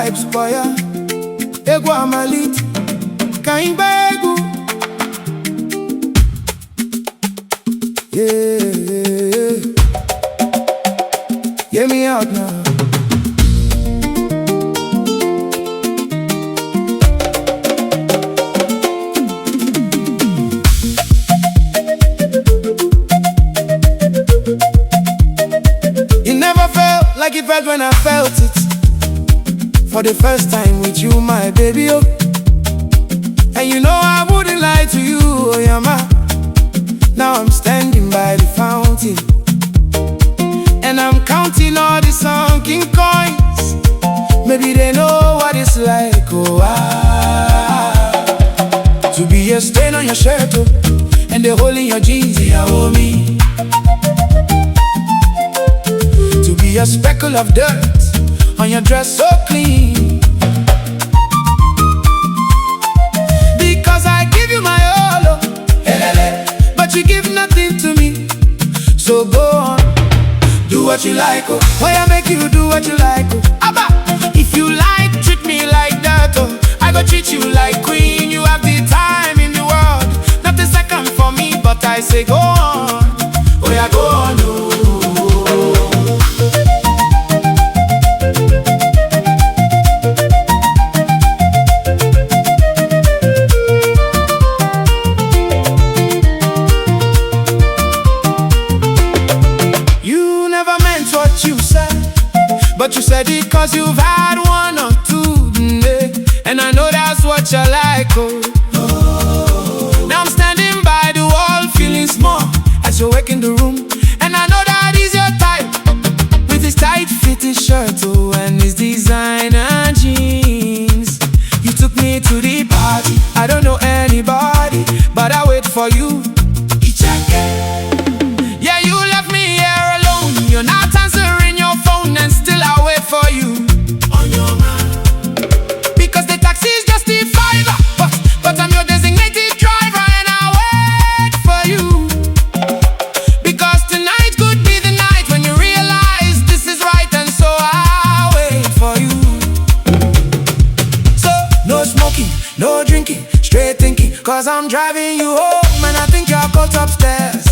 vibes, boy. Ego amalit, kaimba ego. Yeah, hear me out now. You never felt like it felt when I felt it. For the first time with you, my baby, oh. And you know I wouldn't lie to you, Onye Oma. Now I'm standing by the fountain, and I'm counting all the sunken coins. Maybe they know what it's like, oh, to be a stain on your shirt, oh, and the hole in your jeans, yeah, oh, me. To be a speckle of dirt on your dress so clean. Because I give you my all, oh, but you give nothing to me. So go on, do what you like, oh. Why I make you do what you like, oh. Abba, if you like, treat me like that, oh. I go treat you like queen. You have the time in the world, not a second for me, but I say go on. Oh yeah, go on, oh. But you said it cause you've had one or two, and I know that's what you like, oh. Now I'm standing by the wall feeling small as you wake in the room, and I know that is your type, with his tight-fitting shirt, oh, and his designer jeans. You took me to the party, I don't know anybody, but I wait for you. Yeah, you left me here alone. You're not answering your phone, and still I wait for you. Onye Oma. Because the taxi is just the fiver, but I'm your designated driver, and I wait for you. Because tonight could be the night when you realize this is right, and so I wait for you. So, no smoking, no drinking, straight thinking, cause I'm driving you home, and I think you're caught upstairs.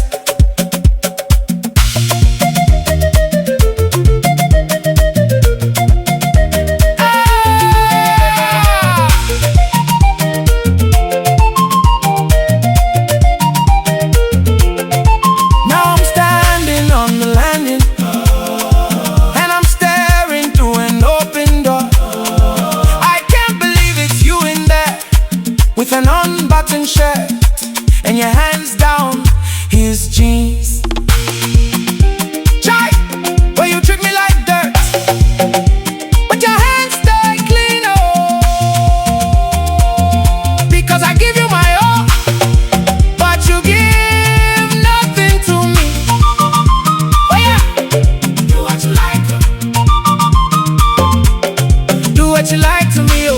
With an unbuttoned shirt and your hands down his jeans. Chai, well, you treat me like dirt, but your hands stay clean, oh. Because I give you my all, but you give nothing to me. Oh yeah, do what you like. Do what you like to me, oh.